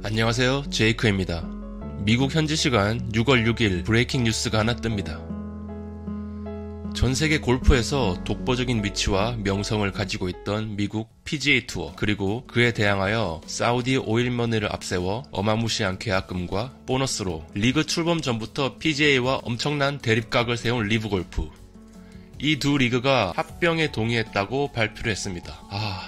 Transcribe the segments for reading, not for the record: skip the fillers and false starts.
안녕하세요, 제이크입니다. 미국 현지 시간 6월 6일 브레이킹 뉴스가 하나 뜹니다. 전세계 골프에서 독보적인 위치와 명성을 가지고 있던 미국 PGA 투어, 그리고 그에 대항하여 사우디 오일머니를 앞세워 어마무시한 계약금과 보너스로 리그 출범 전부터 PGA와 엄청난 대립각을 세운 리브 골프, 이 두 리그가 합병에 동의했다고 발표를 했습니다.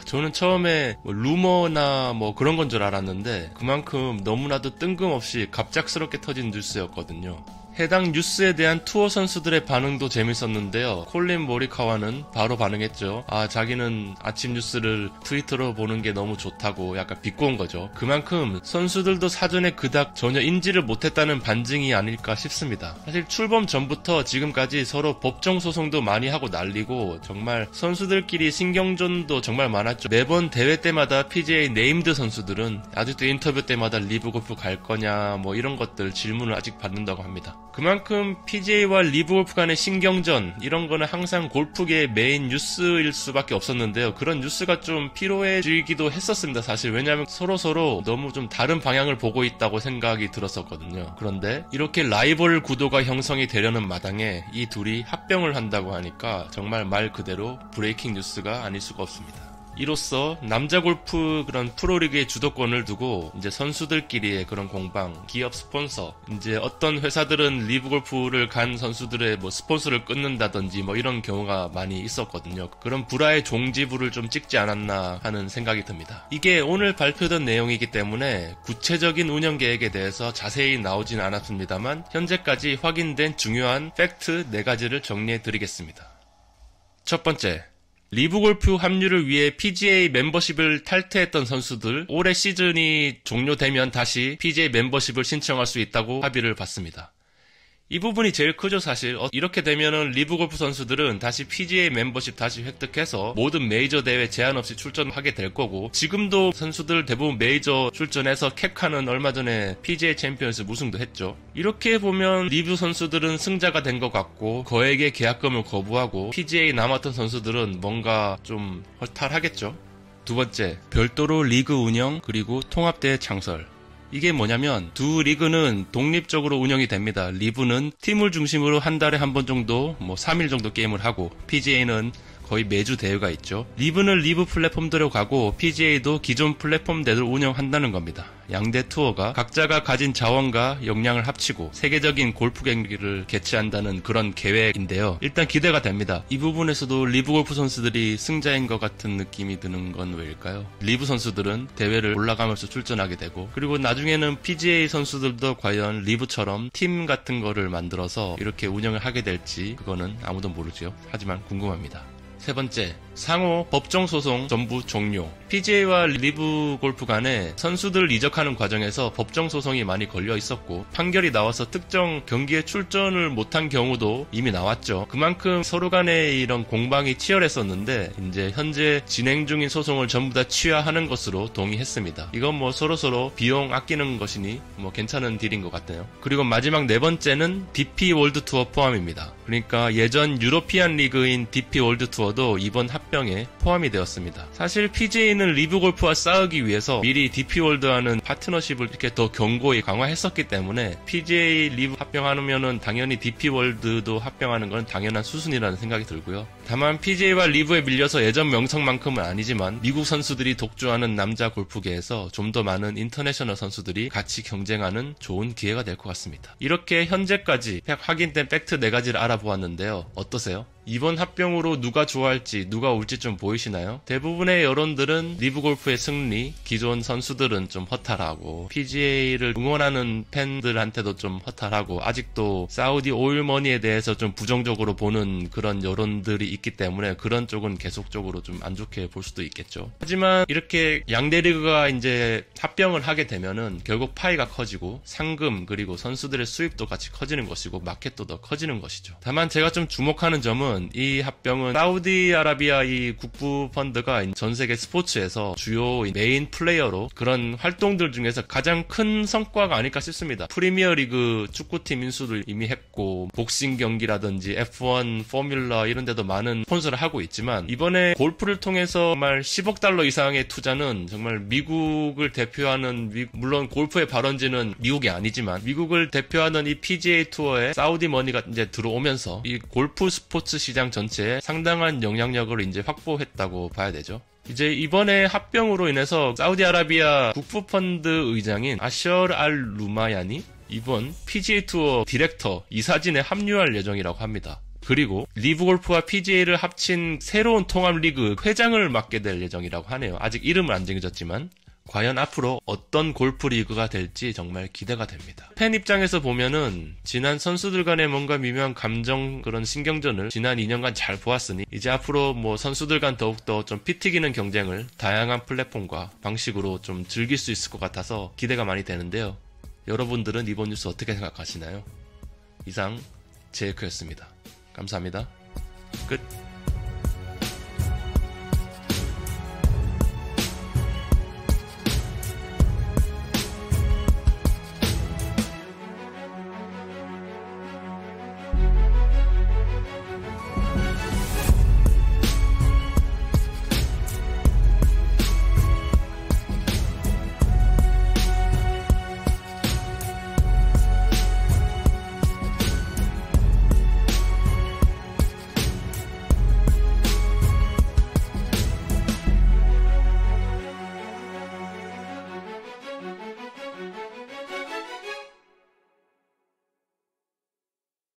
저는 처음에 루머나 그런 건 줄 알았는데 그만큼 너무나도 뜬금없이 갑작스럽게 터진 뉴스였거든요. 해당 뉴스에 대한 투어 선수들의 반응도 재밌었는데요. 콜린 모리카와는 바로 반응했죠. 자기는 아침 뉴스를 트위터로 보는 게 너무 좋다고 약간 비꼬은 거죠. 그만큼 선수들도 사전에 그닥 전혀 인지를 못했다는 반증이 아닐까 싶습니다. 사실 출범 전부터 지금까지 서로 법정 소송도 많이 하고 난리고, 정말 선수들끼리 신경전도 정말 많았죠. 매번 대회 때마다 PGA 네임드 선수들은 아직도 인터뷰 때마다 리브 골프 갈 거냐 이런 것들 질문을 아직 받는다고 합니다. 그만큼 PGA와 리브 골프 간의 신경전, 이런 거는 항상 골프계의 메인 뉴스일 수밖에 없었는데요. 그런 뉴스가 좀 피로해지기도 했었습니다, 사실. 왜냐하면 서로 너무 좀 다른 방향을 보고 있다고 생각이 들었었거든요. 그런데 이렇게 라이벌 구도가 형성이 되려는 마당에 이 둘이 합병을 한다고 하니까 정말 말 그대로 브레이킹 뉴스가 아닐 수가 없습니다. 이로써 남자 골프 그런 프로리그의 주도권을 두고 이제 선수들끼리의 그런 공방, 기업 스폰서, 이제 어떤 회사들은 리브 골프를 간 선수들의 스폰서를 끊는다든지 이런 경우가 많이 있었거든요. 그런 불화의 종지부를 좀 찍지 않았나 하는 생각이 듭니다. 이게 오늘 발표된 내용이기 때문에 구체적인 운영 계획에 대해서 자세히 나오진 않았습니다만 현재까지 확인된 중요한 팩트 4가지를 정리해 드리겠습니다. 첫 번째, 리브 골프 합류를 위해 PGA 멤버십을 탈퇴했던 선수들, 올해 시즌이 종료되면 다시 PGA 멤버십을 신청할 수 있다고 합의를 봤습니다. 이 부분이 제일 크죠, 사실. 이렇게 되면은 리브 골프 선수들은 다시 PGA 멤버십 다시 획득해서 모든 메이저 대회 제한 없이 출전하게 될 거고, 지금도 선수들 대부분 메이저 출전해서 캡카는 얼마 전에 PGA 챔피언스 우승도 했죠. 이렇게 보면 리브 선수들은 승자가 된 것 같고, 거액의 계약금을 거부하고 PGA 남았던 선수들은 뭔가 좀 허탈하겠죠. 두 번째, 별도로 리그 운영 그리고 통합대회 창설. 이게 뭐냐면 두 리그는 독립적으로 운영이 됩니다. 리브는 팀을 중심으로 한 달에 한 번 정도 3일 정도 게임을 하고, PGA는 거의 매주 대회가 있죠. 리브는 리브 플랫폼대로 가고 PGA도 기존 플랫폼대로 운영한다는 겁니다. 양대 투어가 각자가 가진 자원과 역량을 합치고 세계적인 골프 경기를 개최한다는 그런 계획인데요. 일단 기대가 됩니다. 이 부분에서도 리브 골프 선수들이 승자인 것 같은 느낌이 드는 건 왜일까요? 리브 선수들은 대회를 올라가면서 출전하게 되고, 그리고 나중에는 PGA 선수들도 과연 리브처럼 팀 같은 거를 만들어서 이렇게 운영을 하게 될지 그거는 아무도 모르죠. 하지만 궁금합니다. 세 번째, 상호 법정 소송 전부 종료. PGA와 리브 골프 간에 선수들 이적하는 과정에서 법정 소송이 많이 걸려 있었고, 판결이 나와서 특정 경기에 출전을 못한 경우도 이미 나왔죠. 그만큼 서로 간에 이런 공방이 치열했었는데, 이제 현재 진행 중인 소송을 전부 다 취하하는 것으로 동의했습니다. 이건 서로서로 비용 아끼는 것이니 괜찮은 딜인 것 같아요. 그리고 마지막 네 번째는 DP 월드 투어 포함입니다. 그러니까 예전 유로피안 리그인 DP 월드 투어도 이번 합병에 포함이 되었습니다. 사실 PGA는 리브 골프와 싸우기 위해서 미리 DP 월드와는 파트너십을 이렇게 더 견고히 강화했었기 때문에 PGA 리브 합병하면은 당연히 DP 월드도 합병하는 건 당연한 수순이라는 생각이 들고요. 다만 PGA와 리브에 밀려서 예전 명성만큼은 아니지만 미국 선수들이 독주하는 남자 골프계에서 좀 더 많은 인터내셔널 선수들이 같이 경쟁하는 좋은 기회가 될 것 같습니다. 이렇게 현재까지 확인된 팩트 4가지를 알아보았는데요. 어떠세요? 이번 합병으로 누가 좋아할지, 누가 올지 좀 보이시나요? 대부분의 여론들은 리브 골프의 승리, 기존 선수들은 좀 허탈하고, PGA를 응원하는 팬들한테도 좀 허탈하고, 아직도 사우디 오일머니에 대해서 좀 부정적으로 보는 그런 여론들이 있기 때문에 그런 쪽은 계속적으로 좀 안 좋게 볼 수도 있겠죠. 하지만 이렇게 양대 리그가 이제 합병을 하게 되면은 결국 파이가 커지고, 상금 그리고 선수들의 수입도 같이 커지는 것이고, 마켓도 더 커지는 것이죠. 다만 제가 좀 주목하는 점은 왜냐면 이 합병은 사우디아라비아 이 국부 펀드가 전 세계 스포츠에서 주요 메인 플레이어로 그런 활동들 중에서 가장 큰 성과가 아닐까 싶습니다. 프리미어리그 축구팀 인수를 이미 했고 복싱 경기라든지 F1 포뮬러 이런 데도 많은 스폰서를 하고 있지만 이번에 골프를 통해서 정말 10억 달러 이상의 투자는 정말 미국을 대표하는 물론 골프의 발원지는 미국이 아니지만 미국을 대표하는 이 PGA 투어에 사우디 머니가 이제 들어오면서 이 골프 스포츠 시장 전체에 상당한 영향력을 이제 확보했다고 봐야 되죠. 이제 이번에 합병으로 인해서 사우디아라비아 국부펀드 의장인 아셔르 알 루마얀이 이번 PGA 투어 디렉터 이사진에 합류할 예정이라고 합니다. 그리고 리브 골프와 PGA를 합친 새로운 통합 리그 회장을 맡게 될 예정이라고 하네요. 아직 이름은 안 정해졌지만 과연 앞으로 어떤 골프 리그가 될지 정말 기대가 됩니다. 팬 입장에서 보면은 지난 선수들 간의 뭔가 미묘한 감정 그런 신경전을 지난 2년간 잘 보았으니 이제 앞으로 뭐 선수들 간 더욱더 좀 피 튀기는 경쟁을 다양한 플랫폼과 방식으로 좀 즐길 수 있을 것 같아서 기대가 많이 되는데요. 여러분들은 이번 뉴스 어떻게 생각하시나요? 이상 제이크였습니다. 감사합니다. 끝.